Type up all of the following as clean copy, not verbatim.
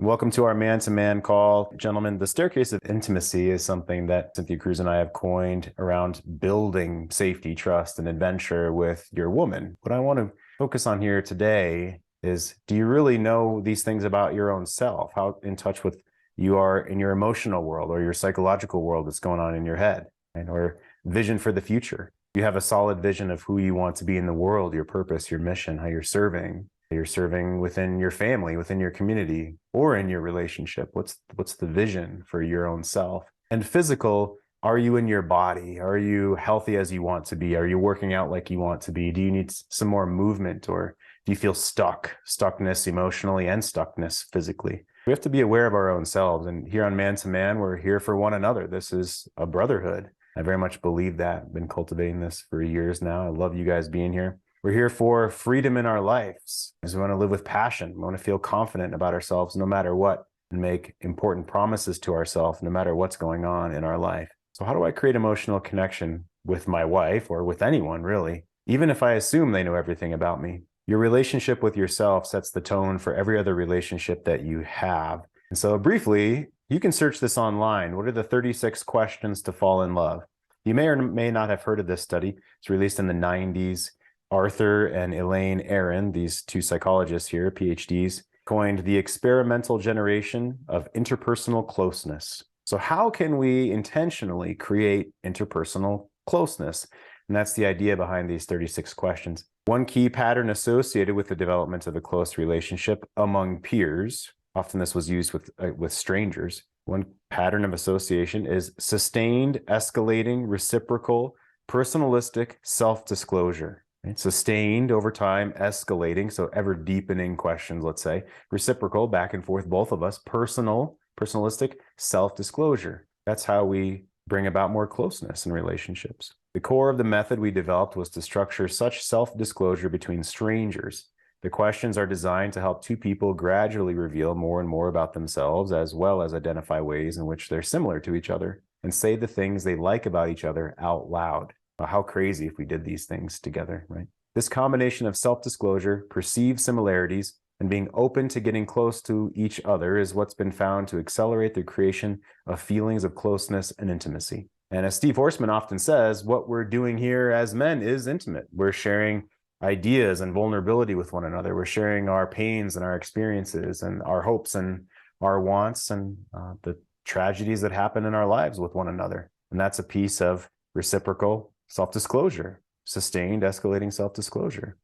Welcome to our man-to-man call. Gentlemen, the staircase of intimacy is something that Cynthia Cruz and I have coined around building safety, trust, and adventure with your woman. What I want to focus on here today is, do you really know these things about your own self? How in touch with you are in your emotional world or your psychological world that's going on in your head, and or vision for the future? You have a solid vision of who you want to be in the world, your purpose, your mission, how you're serving. You're serving within your family, within your community, or in your relationship. What's the vision for your own self? And physical, are you in your body? Are you healthy as you want to be? Are you working out like you want to be? Do you need some more movement, or do you feel stuckness emotionally and stuckness physically? We have to be aware of our own selves. And here on Man to Man, we're here for one another. This is a brotherhood. I very much believe that. I've been cultivating this for years now. I love you guys being here. We're here for freedom in our lives, because we want to live with passion. We want to feel confident about ourselves no matter what, and make important promises to ourselves no matter what's going on in our life. So how do I create emotional connection with my wife, or with anyone really, even if I assume they know everything about me? Your relationship with yourself sets the tone for every other relationship that you have. And so briefly, you can search this online. What are the 36 questions to fall in love? You may or may not have heard of this study. It's released in the 90s. Arthur and Elaine Aron, these two psychologists here, PhDs, coined the experimental generation of interpersonal closeness. So how can we intentionally create interpersonal closeness? And that's the idea behind these 36 questions. One key pattern associated with the development of a close relationship among peers, often this was used with strangers. One pattern of association is sustained, escalating, reciprocal, personalistic self-disclosure. Right? Sustained over time, escalating, so ever deepening questions, let's say. Reciprocal, back and forth, both of us. Personalistic, self-disclosure. That's how we bring about more closeness in relationships. The core of the method we developed was to structure such self-disclosure between strangers. The questions are designed to help two people gradually reveal more and more about themselves, as well as identify ways in which they're similar to each other, and say the things they like about each other out loud. How crazy if we did these things together, right? This combination of self-disclosure, perceived similarities, and being open to getting close to each other is what's been found to accelerate the creation of feelings of closeness and intimacy. And as Steve Horstman often says, what we're doing here as men is intimate. We're sharing ideas and vulnerability with one another. We're sharing our pains and our experiences and our hopes and our wants and the tragedies that happen in our lives with one another. And that's a piece of reciprocal self-disclosure, sustained, escalating self-disclosure.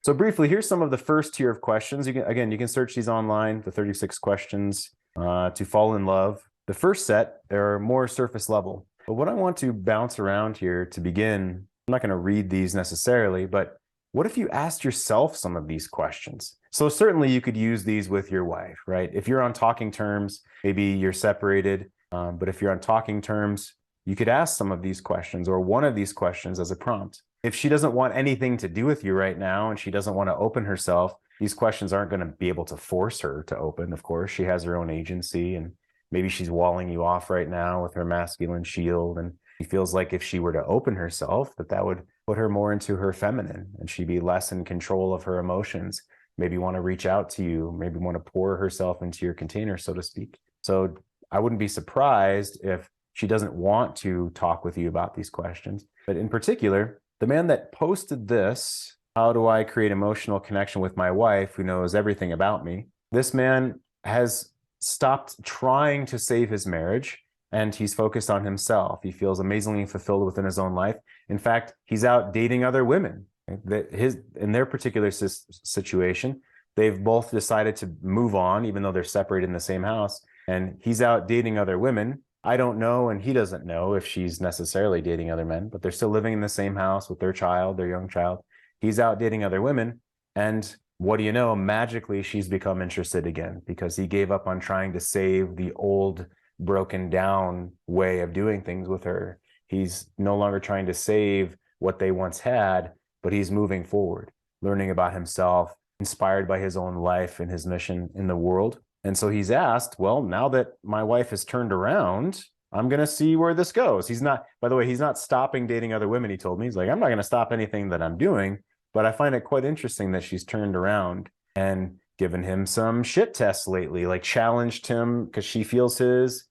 So briefly, here's some of the first tier of questions. You can search these online, the 36 questions to fall in love. The first set are more surface level. But what I want to bounce around here to begin, I'm not going to read these necessarily, but what if you asked yourself some of these questions? So certainly you could use these with your wife, right? If you're on talking terms, maybe you're separated, but if you're on talking terms, you could ask some of these questions, or one of these questions, as a prompt. If she doesn't want anything to do with you right now and she doesn't want to open herself, these questions aren't going to be able to force her to open. Of course, she has her own agency, and maybe she's walling you off right now with her masculine shield, and she feels like if she were to open herself, that would put her more into her feminine, and she'd be less in control of her emotions, maybe want to reach out to you, maybe want to pour herself into your container, so to speak. So I wouldn't be surprised if she doesn't want to talk with you about these questions. But in particular, the man that posted this, how do I create emotional connection with my wife who knows everything about me? This man has stopped trying to save his marriage, and he's focused on himself. He feels amazingly fulfilled within his own life. In fact, he's out dating other women. In their particular situation, they've both decided to move on, even though they're separated in the same house, and he's out dating other women. I don't know, and he doesn't know if she's necessarily dating other men, but they're still living in the same house with their child, their young child. He's out dating other women, and what do you know? Magically, she's become interested again, because he gave up on trying to save the old, broken down way of doing things with her. He's no longer trying to save what they once had, but he's moving forward, learning about himself, inspired by his own life and his mission in the world. And so he's asked, well, now that my wife has turned around, I'm going to see where this goes. He's not, by the way, he's not stopping dating other women, he told me. He's like, I'm not going to stop anything that I'm doing, but I find it quite interesting that she's turned around and given him some shit tests lately, like challenged him because she feels his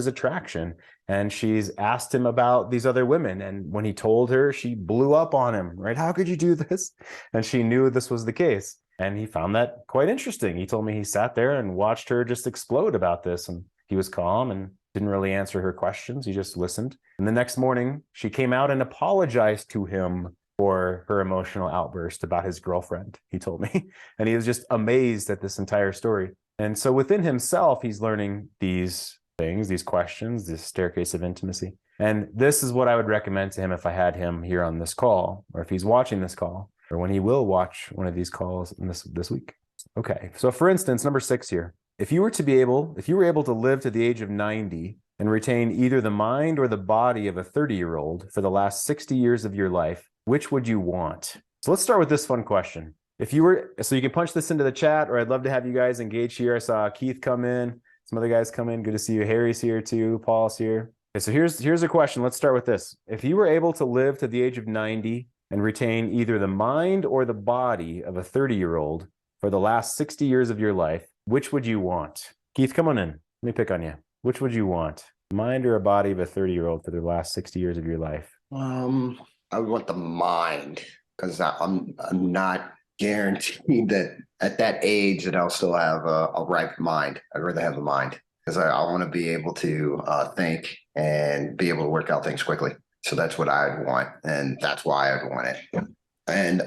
attraction. And she's asked him about these other women. And when he told her, she blew up on him, right? How could you do this? And she knew this was the case. And he found that quite interesting. He told me he sat there and watched her just explode about this. And he was calm and didn't really answer her questions. He just listened. And the next morning, she came out and apologized to him for her emotional outburst about his girlfriend, he told me. And he was just amazed at this entire story. And so within himself, he's learning these things, these questions, this staircase of intimacy. And this is what I would recommend to him if I had him here on this call, or if he's watching this call, or when he will watch one of these calls in this week. Okay, so for instance, number 6 here. If you were able to live to the age of 90 and retain either the mind or the body of a 30-year-old for the last 60 years of your life, which would you want? So let's start with this fun question. So you can punch this into the chat, or I'd love to have you guys engage here. I saw Keith come in. Some other guys come in. Good to see you. Harry's here too. Paul's here. Okay, so here's a question. Let's start with this. If you were able to live to the age of 90 and retain either the mind or the body of a 30-year-old for the last 60 years of your life, which would you want? Keith, come on in. Let me pick on you. Which would you want? Mind or a body of a 30-year-old for the last 60 years of your life? I would want the mind, because I'm not guaranteed that at that age that I'll still have a ripe mind. I'd rather have the mind, because I want to be able to think and be able to work out things quickly. So that's what I'd want, and that's why I'd want it. And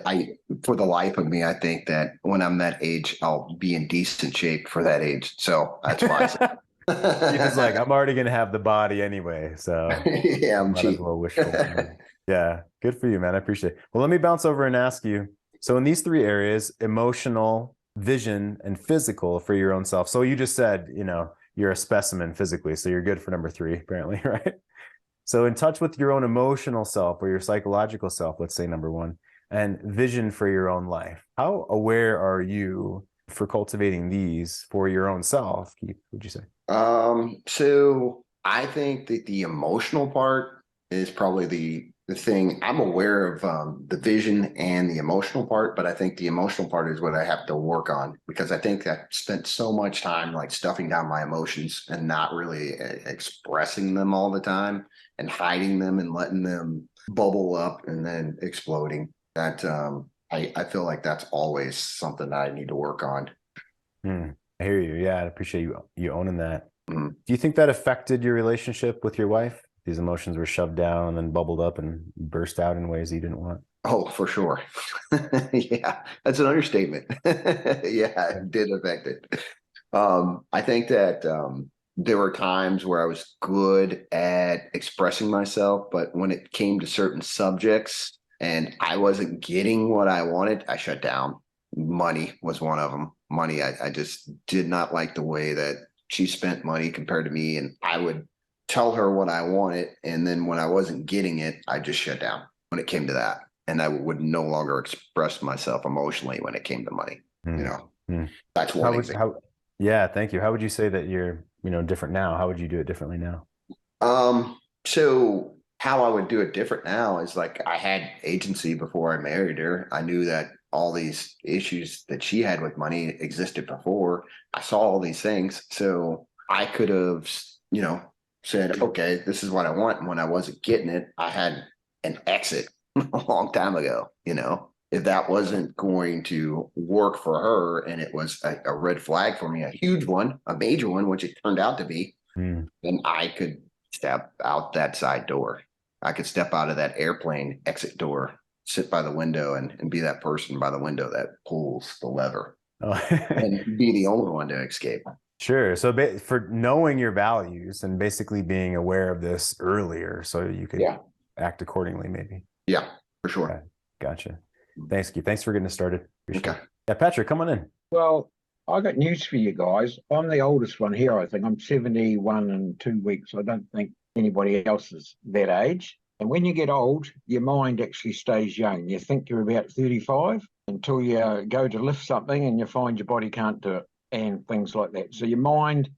for the life of me, I think that when I'm that age, I'll be in decent shape for that age. So that's why. He was like, I'm already going to have the body anyway. So yeah, I'm cheap. Well wishful. Yeah, good for you, man. I appreciate it. Well, let me bounce over and ask you. So in these 3 areas, emotional, vision, and physical for your own self. So you just said, you're a specimen physically. So you're good for number 3, apparently, right? So in touch with your own emotional self or your psychological self, let's say number 1, and vision for your own life. How aware are you for cultivating these for your own self, Keith, would you say? So I think that the emotional part is probably the thing. I'm aware of the vision and the emotional part, but I think the emotional part is what I have to work on, because I think I spent so much time like stuffing down my emotions and not really expressing them all the time, and hiding them and letting them bubble up and then exploding. That I feel like that's always something that I need to work on. I hear you. Yeah, I appreciate you owning that. Do you think that affected your relationship with your wife? These emotions were shoved down and then bubbled up and burst out in ways you didn't want? Oh, for sure. Yeah, that's an understatement. Yeah, it did affect it. I think that there were times where I was good at expressing myself, but when it came to certain subjects and I wasn't getting what I wanted, I shut down. Money was one of them. Money, I just did not like the way that she spent money compared to me, and I would tell her what I wanted, and then when I wasn't getting it, I just shut down when it came to that. And I would no longer express myself emotionally when it came to money. That's one example. Yeah, thank you. How would you say that you're, different now? How would you do it differently now? So how I would do it different now is like, I had agency before I married her. I knew that all these issues that she had with money existed before. I saw all these things. So I could have, said, okay, this is what I want. And when I wasn't getting it, I had an exit a long time ago. If that wasn't going to work for her and it was a red flag for me, a huge one, a major one, which it turned out to be, then I could step out that side door. I could step out of that airplane exit door, sit by the window and be that person by the window that pulls the lever and be the only one to escape. Sure. So for knowing your values and basically being aware of this earlier so you could act accordingly, maybe. Yeah, for sure. Okay. Gotcha. Thanks, Keith. Thanks for getting us started. Okay. Yeah, Patrick, come on in. Well, I got news for you guys. I'm the oldest one here, I think. I'm 71 in 2 weeks. I don't think anybody else is that age. And when you get old, your mind actually stays young. You think you're about 35 until you go to lift something and you find your body can't do it and things like that. So your mind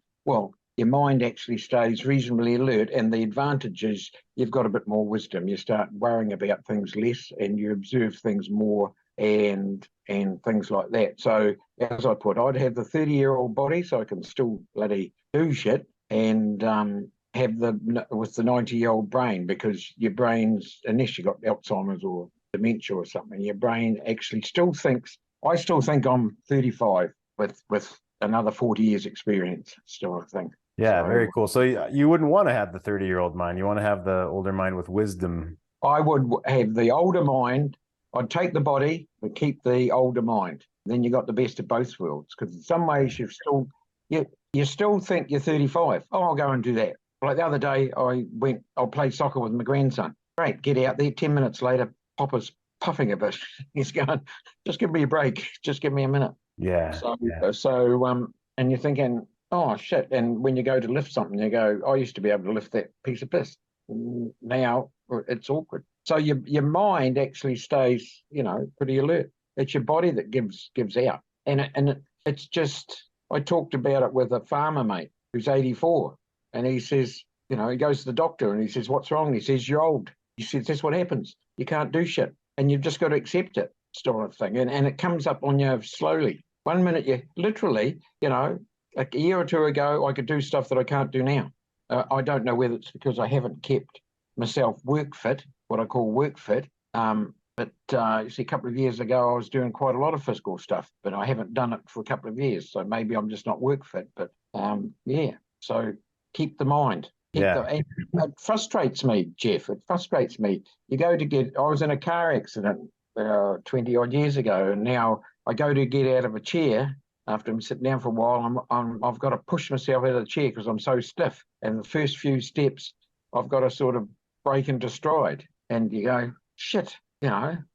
actually stays reasonably alert. And the advantage is you've got a bit more wisdom. You start worrying about things less and you observe things more and things like that. So as I put, I'd have the 30-year-old body so I can still bloody do shit, and have with the 90-year-old brain, because your brain's, unless you got Alzheimer's or dementia or something, your brain actually still thinks. I still think I'm 35 with another 40 years experience. Still, I think. Yeah, So, very cool. So you wouldn't want to have the 30-year-old mind. You want to have the older mind with wisdom. I would have the older mind. I'd take the body, but keep the older mind. Then you got the best of both worlds. Because in some ways you still think you're 35. Oh, I'll go and do that. Like the other day, I'll play soccer with my grandson. Great, get out there. 10 minutes later, Papa's puffing a bit. He's going, just give me a break. Just give me a minute. Yeah. And you're thinking, oh shit. And when you go to lift something, you go, I used to be able to lift that piece of piss. Now it's awkward. So your mind actually stays, pretty alert. It's your body that gives out. And it's just, I talked about it with a farmer mate who's 84, and he says, he goes to the doctor and he says, what's wrong? He says, you're old. He says, that's what happens. You can't do shit, and you've just got to accept it, sort of thing. And it comes up on you slowly. One minute you literally, like a year or two ago, I could do stuff that I can't do now. I don't know whether it's because I haven't kept myself work fit, what I call work fit. But you see, a couple of years ago, I was doing quite a lot of physical stuff, but I haven't done it for a couple of years. So maybe I'm just not work fit. But yeah, so keep the mind. It frustrates me, Jeff. It frustrates me. I was in a car accident 20 odd years ago, and now I go to get out of a chair. After I'm sitting down for a while, I've got to push myself out of the chair because I'm so stiff. And the first few steps, I've got to sort of break into stride. And you go, shit, am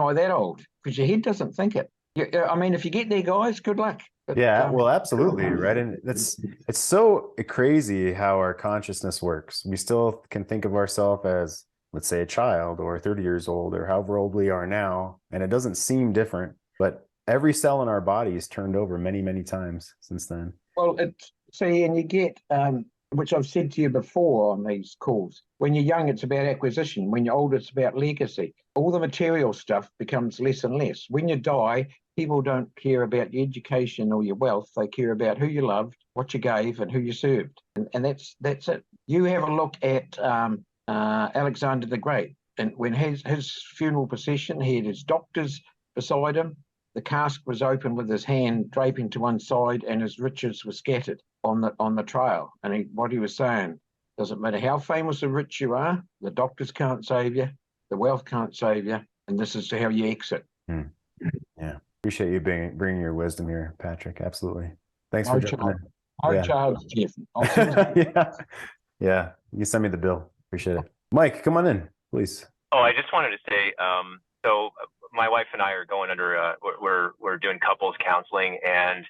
I that old? Because your head doesn't think it. If you get there, guys, good luck. But, well, absolutely, right? And it's so crazy how our consciousness works. We still can think of ourselves as, let's say, a child or 30 years old or however old we are now, and it doesn't seem different, but every cell in our body is turned over many, many times since then. Well, and you get, which I've said to you before on these calls, when you're young, it's about acquisition. When you're older, it's about legacy. All the material stuff becomes less and less. When you die, people don't care about your education or your wealth. They care about who you loved, what you gave, and who you served. And that's it. You have a look at Alexander the Great. And when his funeral procession, he had his doctors beside him. The cask was open with his hand draping to one side, and his riches were scattered on the trail. And what he was saying, doesn't matter how famous or rich you are, the doctors can't save you, the wealth can't save you, and this is how you exit. Yeah, appreciate you bringing your wisdom here, Patrick. Absolutely. Thanks for jumping in. Charles, Jeff. Yeah. You send me the bill. Appreciate it. Mike, come on in, please. Oh, I just wanted to say, so my wife and I are going under, we're doing couples counseling, and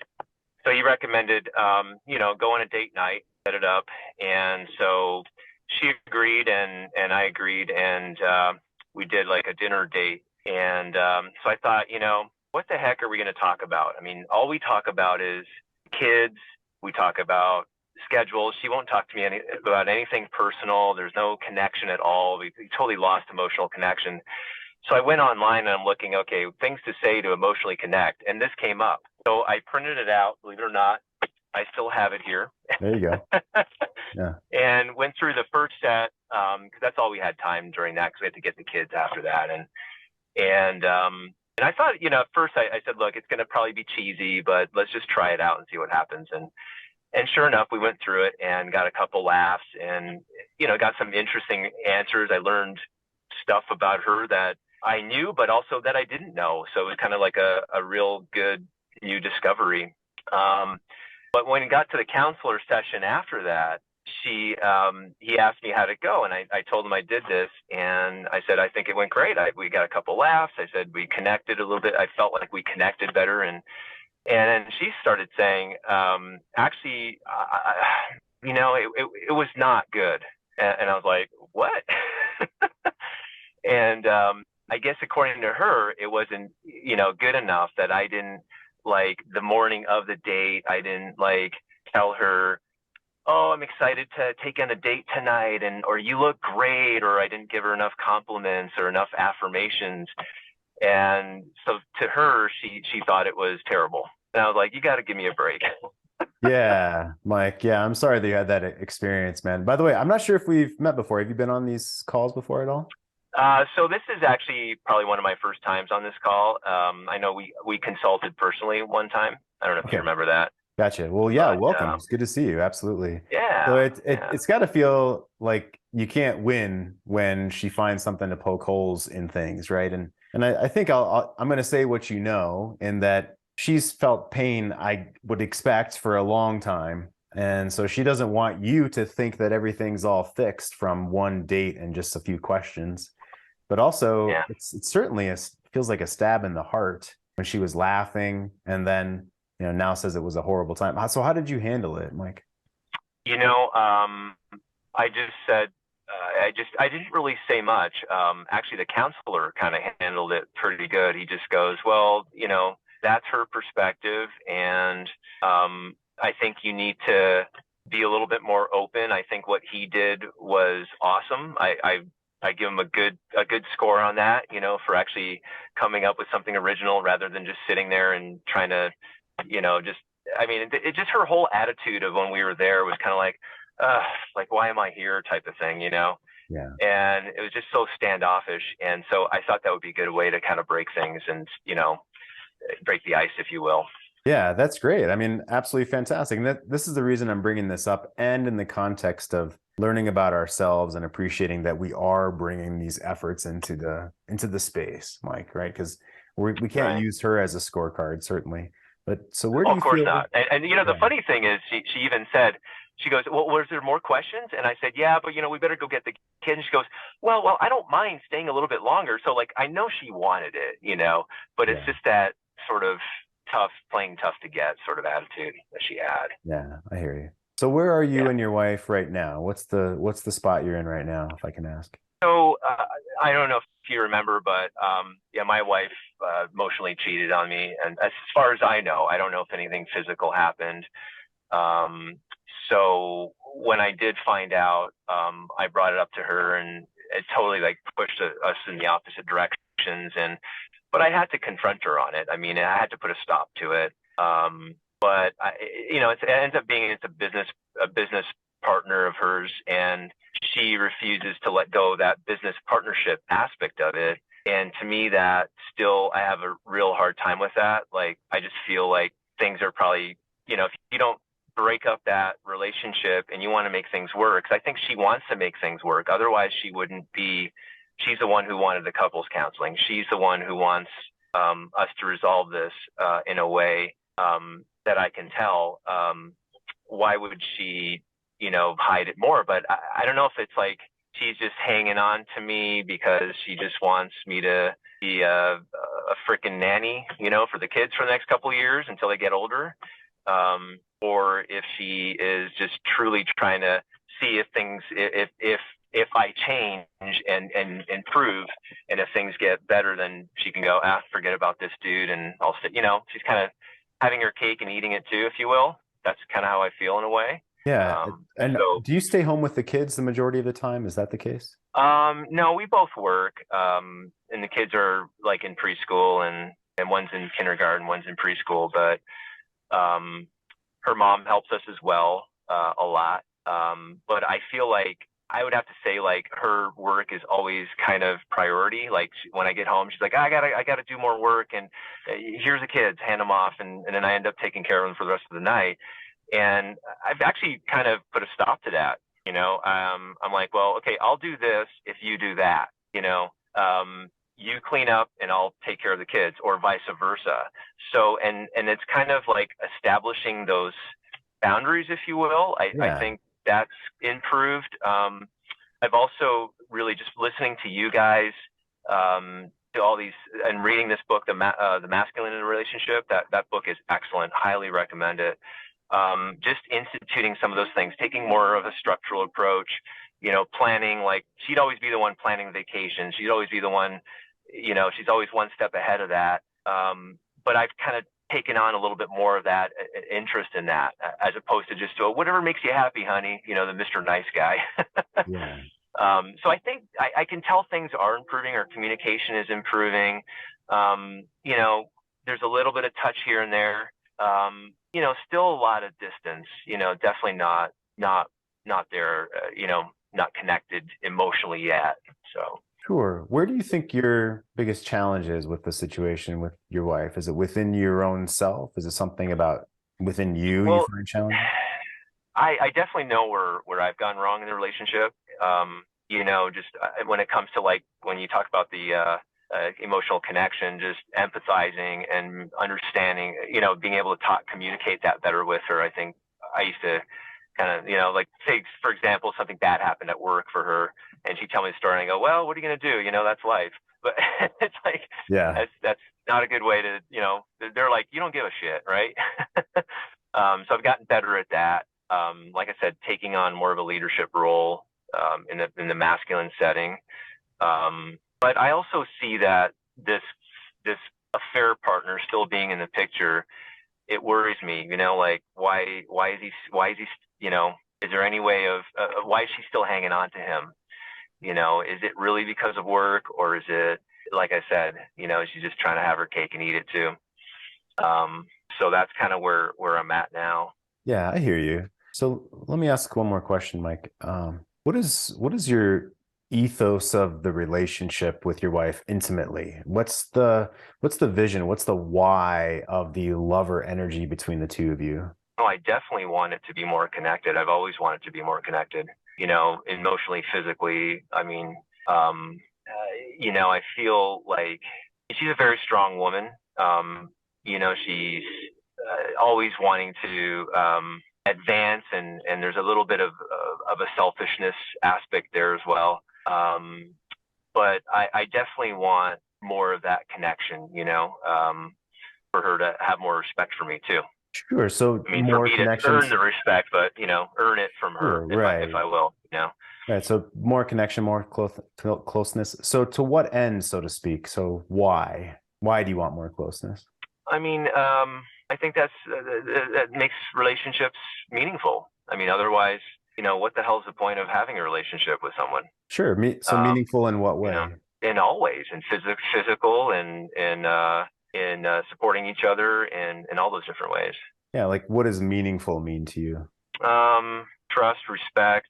so he recommended, go on a date night, set it up. And so she agreed and I agreed, and we did like a dinner date. And so I thought, what the heck are we going to talk about? I mean, all we talk about is kids. We talk about schedules. She won't talk to me about anything personal. There's no connection at all. We totally lost emotional connection. So I went online and I'm looking, okay, things to say to emotionally connect. And this came up. So I printed it out, believe it or not. I still have it here. There you go. Yeah. And went through the first set, because that's all we had time during that, because we had to get the kids after that. And I thought, at first I said, look, it's going to probably be cheesy, but let's just try it out and see what happens. And sure enough, we went through it and got a couple laughs and, got some interesting answers. I learned stuff about her that I knew, but also that I didn't know. So it was kind of like a real good new discovery. But when it got to the counselor session after that, he asked me how to go. And I told him I did this. And I said, I think it went great. We got a couple laughs. I said, we connected a little bit. I felt like we connected better. And then she started saying, actually, it was not good. And I was like, what? And I guess according to her, it wasn't, good enough that I didn't, like, the morning of the date, I didn't, like, tell her, oh, I'm excited to take on a date tonight, or you look great, or I didn't give her enough compliments or enough affirmations. And so to her, she thought it was terrible. And I was like, you got to give me a break. Yeah, Mike. Yeah, I'm sorry that you had that experience, man. By the way, I'm not sure if we've met before. Have you been on these calls before at all? So this is actually probably one of my first times on this call. I know we consulted personally one time. I don't know if you Okay. remember that. Gotcha. Well, yeah, But welcome. It's good to see you. Absolutely. So yeah, yeah. it's got to feel like you can't win when she finds something to poke holes in things, right? And I think I'm going to say what you know, in that she's felt pain I would expect for a long time. And so she doesn't want you to think that everything's all fixed from one date and just a few questions. But also, Yeah. it's certainly feels like a stab in the heart when she was laughing and then now says it was a horrible time. So how did you handle it, Mike? I just said, I didn't really say much. Actually, the counselor kind of handled it pretty good. He just goes, well, that's her perspective. And I think you need to be a little bit more open. I think what he did was awesome. I give him a good score on that, for actually coming up with something original rather than just sitting there and trying to, it just her whole attitude of when we were there was kind of like, why am I here type of thing, Yeah. And it was just so standoffish. And so I thought that would be a good way to kind of break things and, break the ice, if you will. Yeah, that's great. I mean, absolutely fantastic. And this is the reason I'm bringing this up, and in the context of learning about ourselves and appreciating that we are bringing these efforts into the space, Mike, right? Because we can't Right. use her as a scorecard, certainly. But so where do you Of course feel? not. And the funny thing is, she even said, she goes, well, was there more questions? And I said, yeah, but we better go get the kid. And she goes, well, I don't mind staying a little bit longer. So I know she wanted it, but it's just that sort of playing tough to get sort of attitude that she had. Yeah, I hear you. So where are you and your wife right now? What's the spot you're in right now, if I can ask? So I don't know if you remember, but my wife emotionally cheated on me, and as far as I know, I don't know if anything physical happened. So when I did find out, I brought it up to her, and it totally pushed us in the opposite directions. But I had to confront her on it. I mean, I had to put a stop to it. But it ends up being it's a business partner of hers, and she refuses to let go of that business partnership aspect of it. And to me, that still, I have a real hard time with that. I just feel like things are probably, if you don't break up that relationship and you want to make things work, 'cause I think she wants to make things work. Otherwise, she wouldn't be. She's the one who wanted the couples counseling. She's the one who wants us to resolve this in a way that I can tell. Why would she, hide it more? But I don't know if it's she's just hanging on to me because she just wants me to be a freaking nanny, for the kids for the next couple of years until they get older. Or if she is just truly trying to see if I change and improve, and if things get better, then she can go, forget about this dude, and I'll sit. She's kind of having her cake and eating it too, if you will. That's kind of how I feel in a way. Yeah. And so, do you stay home with the kids the majority of the time? Is that the case? No, we both work, and the kids are in preschool, and one's in kindergarten, one's in preschool, but her mom helps us as well a lot. But I feel like I would have to say her work is always kind of priority. When I get home, she's like, I gotta do more work, and here's the kids, hand them off, and then I end up taking care of them for the rest of the night. And I've actually kind of put a stop to that. I'm like, well, okay, I'll do this if you do that. You clean up and I'll take care of the kids, or vice versa. So, and it's kind of establishing those boundaries, if you will. I think that's improved. I've also really just listening to you guys, to all these, and reading this book, the Masculine in a Relationship. That book is excellent. Highly recommend it. Just instituting some of those things, taking more of a structural approach, planning. She'd always be the one planning vacation. She'd always be the one, she's always one step ahead of that. But I've kind of taken on a little bit more of that interest in that, as opposed to just whatever makes you happy, honey, the Mr. Nice Guy. Yeah. So I think I can tell things are improving. Our communication is improving. You know, there's a little bit of touch here and there. You know, still a lot of distance. You know, definitely not there. You know, not connected emotionally yet. So. Sure. Where do you think your biggest challenge is with the situation with your wife? Is it within your own self? Is it something about within you Well, find challenging? I definitely know where I've gone wrong in the relationship. You know, just when it comes to like when you talk about the emotional connection, just empathizing and understanding, you know, being able to communicate that better with her. I think I used to kind of, you know, like say, for example, something bad happened at work for her and she'd tell me the story and I go, well, what are you going to do? You know, that's life. But it's like, Yeah. that's not a good way to, you know, they're like, you don't give a shit. Right. So I've gotten better at that. Like I said, taking on more of a leadership role, in the masculine setting. But I also see that this affair partner still being in the picture, it worries me, you know, like why is he, you know, is there any way of, why is she still hanging on to him? You know, is it really because of work, or is it, like I said, you know, she's just trying to have her cake and eat it too. So that's kind of where I'm at now. Yeah, I hear you. So let me ask one more question, Mike. What is your ethos of the relationship with your wife intimately? What's the vision? What's the why of the lover energy between the two of you? Oh, I definitely want it to be more connected. I've always wanted to be more connected, you know, emotionally, physically. I mean, you know, I feel like she's a very strong woman. You know, she's always wanting to advance, and there's a little bit of a selfishness aspect there as well. But I definitely want more of that connection, you know, for her to have more respect for me too. Sure. So I mean, for more me to connections. earn the respect, but you know, earn it from her, Sure, right. if I will, you know. Right. So more connection, more closeness. So to what end, so to speak? So why? Why do you want more closeness? I mean, I think that makes relationships meaningful. I mean, otherwise, you know, what the hell's the point of having a relationship with someone? Sure. So meaningful in what You know, way? in all ways, in physical, and in supporting each other, and in all those different ways. Yeah. Like, what does meaningful mean to you? Trust, respect,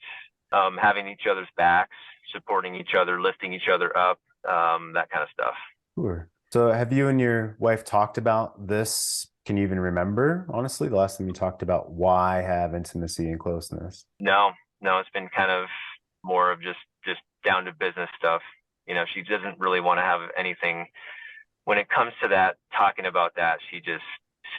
having each other's backs, supporting each other, lifting each other up, that kind of stuff. Sure. So have you and your wife talked about this? Can you even remember, honestly, the last time you talked about why have intimacy and closeness? No, it's been kind of more of just down to business stuff. You know, she doesn't really want to have anything when it comes to that, talking about that. She just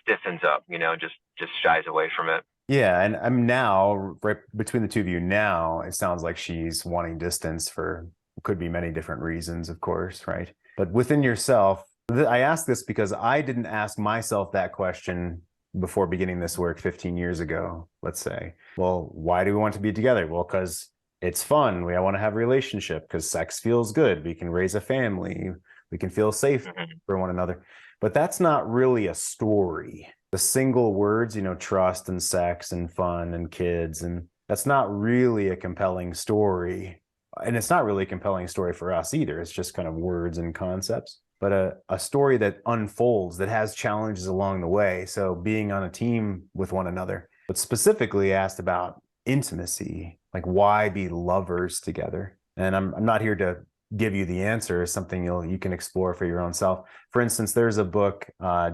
stiffens up, you know, just shies away from it. Yeah, and I'm now right between the two of you now, it sounds like she's wanting distance for could be many different reasons, of course, right? But within yourself, I ask this because I didn't ask myself that question before beginning this work 15 years ago, let's say. Well, why do we want to be together? Well, because it's fun. I want to have a relationship because sex feels good. We can raise a family. We can feel safe for one another. But that's not really a story. The single words, you know, trust and sex and fun and kids, and that's not really a compelling story. And it's not really a compelling story for us either. It's just kind of words and concepts, but a story that unfolds, that has challenges along the way. So being on a team with one another, but specifically asked about intimacy, like why be lovers together? And I'm not here to give you the answer. It's something you can explore for your own self. For instance, there's a book,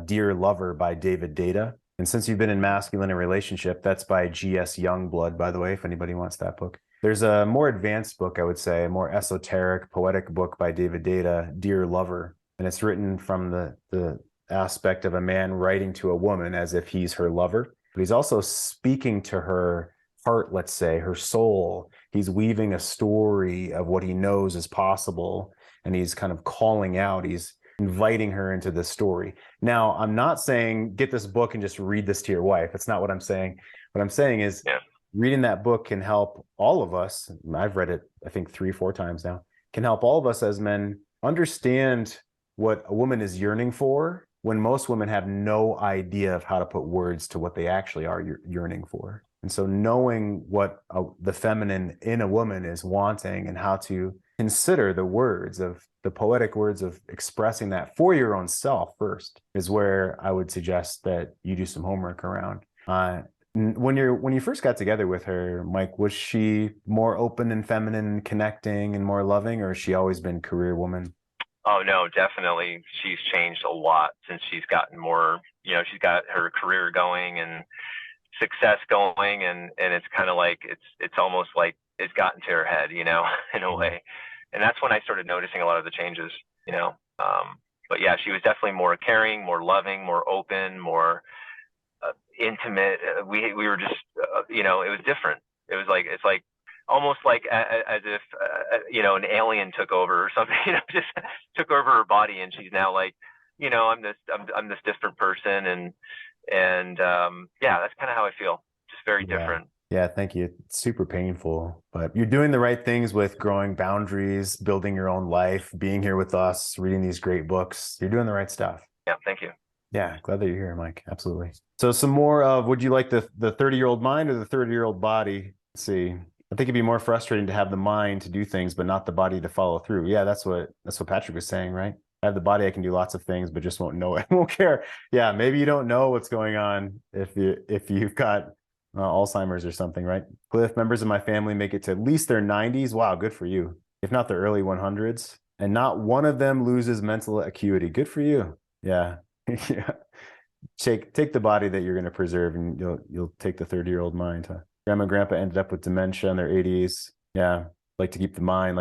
Dear Lover by David Data. And since you've been in masculine and relationship, that's by G.S. Youngblood, by the way, if anybody wants that book. There's a more advanced book, I would say, a more esoteric, poetic book by David Data, Dear Lover. And it's written from the aspect of a man writing to a woman as if he's her lover. But he's also speaking to her heart, let's say, her soul. He's weaving a story of what he knows is possible. And he's kind of calling out, he's inviting her into this story. Now, I'm not saying get this book and just read this to your wife. That's not what I'm saying. What I'm saying is reading that book can help all of us. I've read it, I think 3-4 times now, can help all of us as men understand what a woman is yearning for when most women have no idea of how to put words to what they actually are yearning for. And so knowing what the feminine in a woman is wanting and how to consider the poetic words of expressing that for your own self first is where I would suggest that you do some homework around. When you first got together with her, Mike, was she more open and feminine and connecting and more loving, or has she always been career woman? Oh no, definitely. She's changed a lot since she's gotten more, she's got her career going and success going, and it's kind of like it's almost like it's gotten to her head, in a way. And that's when I started noticing a lot of the changes, but yeah, she was definitely more caring, more loving, more open, more intimate. We were just, it was different. It's like almost like as if, an alien took over or something, just took over her body, and she's now like, I'm this different person, and yeah, that's kind of how I feel. Just very different. Yeah, thank you. It's super painful, but you're doing the right things with growing boundaries, building your own life, being here with us, reading these great books. You're doing the right stuff. Yeah, thank you. Yeah, glad that you're here, Mike. Absolutely. So some more of, would you like the 30-year-old mind or the 30-year-old body? Let's see. I think it'd be more frustrating to have the mind to do things, but not the body to follow through. Yeah, that's what Patrick was saying, right? I have the body, I can do lots of things, but just won't know it. Won't care. Yeah, maybe you don't know what's going on if you've got Alzheimer's or something, right? Cliff, members of my family make it to at least their 90s. Wow, good for you. If not their early 100s, and not one of them loses mental acuity. Good for you. Yeah. Yeah. Take the body that you're going to preserve, and you'll take the 30-year-old mind. Huh? Grandma and grandpa ended up with dementia in their 80s. Yeah. Like to keep the mind,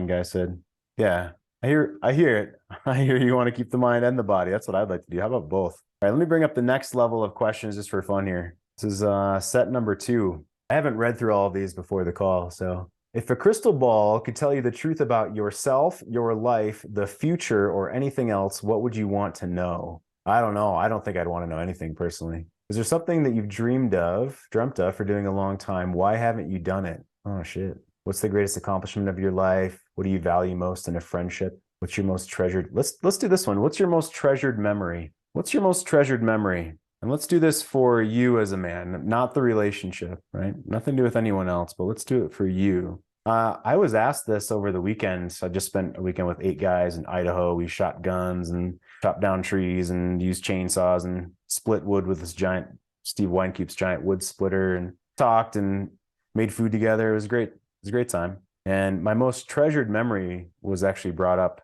guy said. Yeah. I hear it. I hear you want to keep the mind and the body. That's what I'd like to do. How about both? All right, let me bring up the next level of questions just for fun here. This is set number 2. I haven't read through all of these before the call. So if a crystal ball could tell you the truth about yourself, your life, the future, or anything else, what would you want to know? I don't know. I don't think I'd want to know anything personally. Is there something that you've dreamt of for doing a long time? Why haven't you done it? Oh, shit. What's the greatest accomplishment of your life? What do you value most in a friendship? What's your most treasured? Let's do this one. What's your most treasured memory? What's your most treasured memory? And let's do this for you as a man, not the relationship, right? Nothing to do with anyone else, but let's do it for you. I was asked this over the weekend. So I just spent a weekend with 8 guys in Idaho. We shot guns and chopped down trees and used chainsaws and split wood with this giant Steve Weinkeep's giant wood splitter, and talked and made food together. It was great. It was a great time. And my most treasured memory was actually brought up.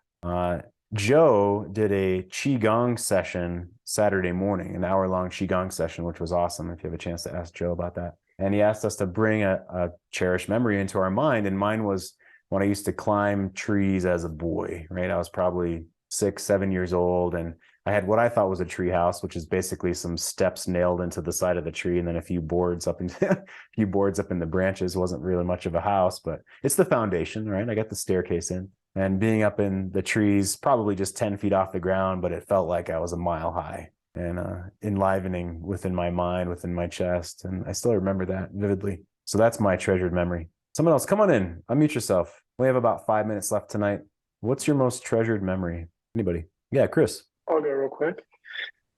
Joe did a Qigong session Saturday morning, an hour-long Qigong session, which was awesome. If you have a chance to ask Joe about that. And he asked us to bring a cherished memory into our mind. And mine was when I used to climb trees as a boy, right? I was probably 6, 7 years old. And I had what I thought was a tree house, which is basically some steps nailed into the side of the tree and then a few boards up in the branches. It wasn't really much of a house, but it's the foundation, right? I got the staircase in. And being up in the trees, probably just 10 feet off the ground, but it felt like I was a mile high, and enlivening within my mind, within my chest. And I still remember that vividly. So that's my treasured memory. Someone else, come on in, unmute yourself. We have about 5 minutes left tonight. What's your most treasured memory? Anybody? Yeah, Chris. I'll go real quick.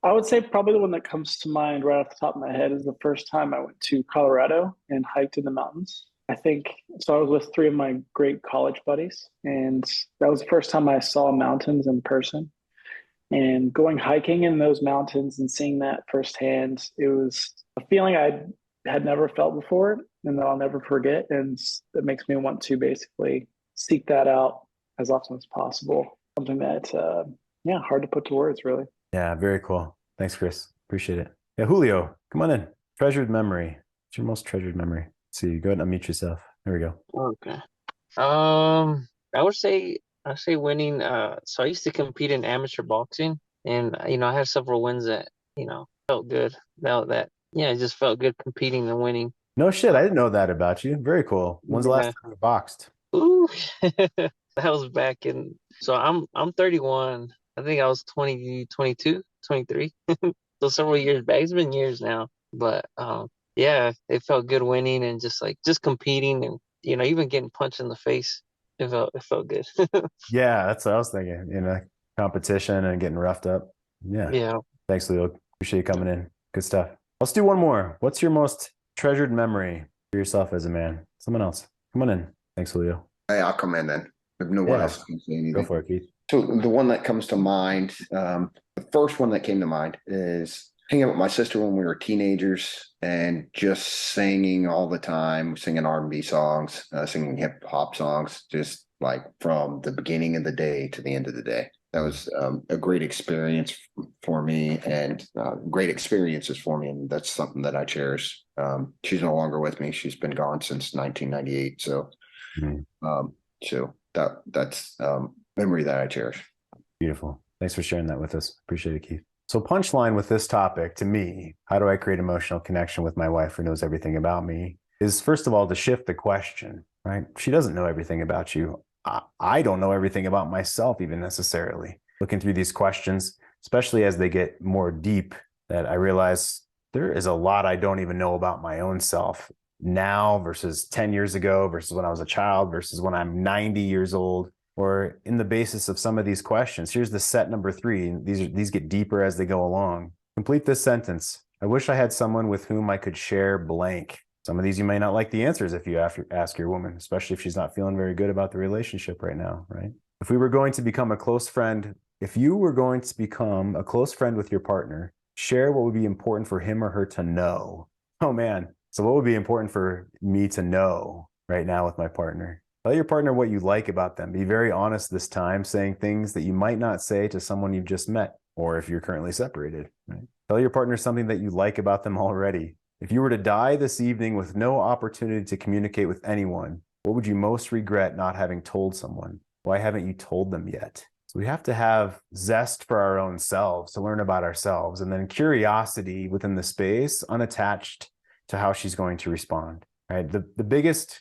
I would say probably the one that comes to mind right off the top of my head is the first time I went to Colorado and hiked in the mountains. I think, so I was with 3 of my great college buddies, and that was the first time I saw mountains in person. And going hiking in those mountains and seeing that firsthand, it was a feeling I had never felt before and that I'll never forget. And it makes me want to basically seek that out as often as possible. Something that, hard to put to words, really. Yeah, very cool. Thanks, Chris. Appreciate it. Yeah, Julio, come on in. Treasured memory. What's your most treasured memory? See, go ahead and unmute yourself. There we go. Okay. I say winning. So I used to compete in amateur boxing, and I had several wins that felt good. That it just felt good competing and winning. No shit, I didn't know that about you. Very cool. When's the last time you boxed? Ooh, that was back in. So I'm 31. I think I was 20, 22, 23. So several years back. It's been years now, but yeah, it felt good winning and just competing and even getting punched in the face. It felt good. Yeah, that's what I was thinking. Competition and getting roughed up. Yeah. Yeah. Thanks, Leo. Appreciate you coming in. Good stuff. Let's do one more. What's your most treasured memory for yourself as a man? Someone else. Come on in. Thanks, Leo. Hey, I'll come in then. if no one else can say anything. Go for it, Keith. So the one that comes to mind, the first one that came to mind is hanging out with my sister when we were teenagers and just singing all the time, singing R&B songs, singing hip hop songs, just like from the beginning of the day to the end of the day. That was a great experience for me, and great experiences for me. And that's something that I cherish. She's no longer with me. She's been gone since 1998. So, so that's memory that I cherish. Beautiful. Thanks for sharing that with us. Appreciate it, Keith. So punchline with this topic to me, how do I create emotional connection with my wife who knows everything about me, is first of all to shift the question, right? She doesn't know everything about you. I don't know everything about myself even necessarily. Looking through these questions, especially as they get more deep, that I realize there is a lot I don't even know about my own self now versus 10 years ago versus when I was a child versus when I'm 90 years old, or in the basis of some of these questions. Here's the set number 3. These get deeper as they go along. Complete this sentence. I wish I had someone with whom I could share blank. Some of these you may not like the answers if you ask your woman, especially if she's not feeling very good about the relationship right now, right? If you were going to become a close friend with your partner, share what would be important for him or her to know. Oh man. So what would be important for me to know right now with my partner? Tell your partner what you like about them. Be very honest this time, saying things that you might not say to someone you've just met, or if you're currently separated, right? Tell your partner something that you like about them already. If you were to die this evening with no opportunity to communicate with anyone, what would you most regret not having told someone? Why haven't you told them yet? So we have to have zest for our own selves to learn about ourselves, and then curiosity within the space, unattached to how she's going to respond, right? The biggest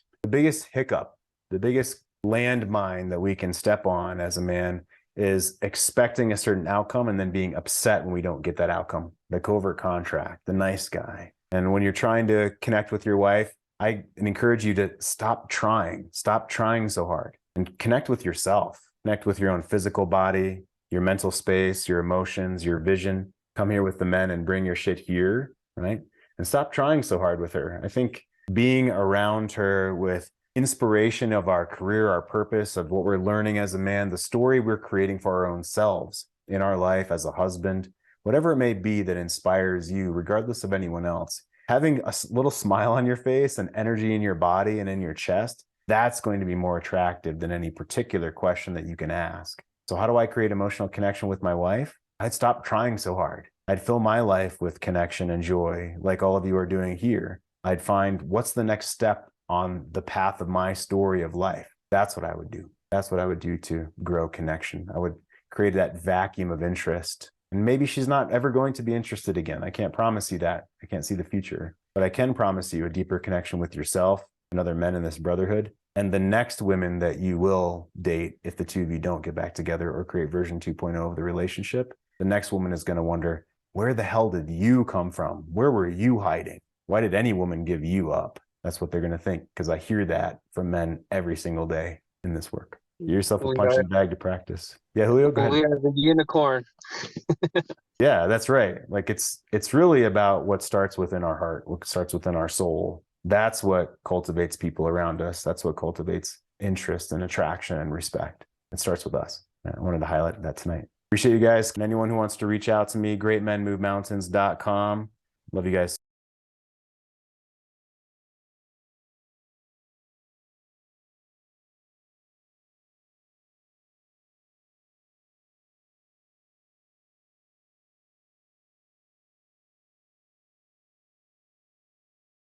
hiccup, the biggest landmine that we can step on as a man is expecting a certain outcome and then being upset when we don't get that outcome. The covert contract, the nice guy. And when you're trying to connect with your wife, I encourage you to stop trying so hard, and connect with yourself. Connect with your own physical body, your mental space, your emotions, your vision. Come here with the men and bring your shit here, right? And stop trying so hard with her. I think being around her with inspiration of our career, our purpose, of what we're learning as a man, the story we're creating for our own selves in our life as a husband, whatever it may be that inspires you, regardless of anyone else, having a little smile on your face and energy in your body and in your chest, that's going to be more attractive than any particular question that you can ask. So how do I create emotional connection with my wife? I'd stop trying so hard. I'd fill my life with connection and joy, like all of you are doing here. I'd find what's the next step on the path of my story of life. That's what I would do. That's what I would do to grow connection. I would create that vacuum of interest. And maybe she's not ever going to be interested again. I can't promise you that. I can't see the future. But I can promise you a deeper connection with yourself and other men in this brotherhood, and the next women that you will date if the two of you don't get back together or create version 2.0 of the relationship. The next woman is going to wonder, where the hell did you come from? Where were you hiding? Why did any woman give you up? That's what they're going to think, because I hear that from men every single day in this work. Give yourself a punching bag to practice. Yeah, Julio, go ahead. We are the unicorn. Yeah, that's right. Like it's really about what starts within our heart, what starts within our soul. That's what cultivates people around us. That's what cultivates interest and attraction and respect. It starts with us. I wanted to highlight that tonight. Appreciate you guys. And anyone who wants to reach out to me, greatmenmovemountains.com. Love you guys.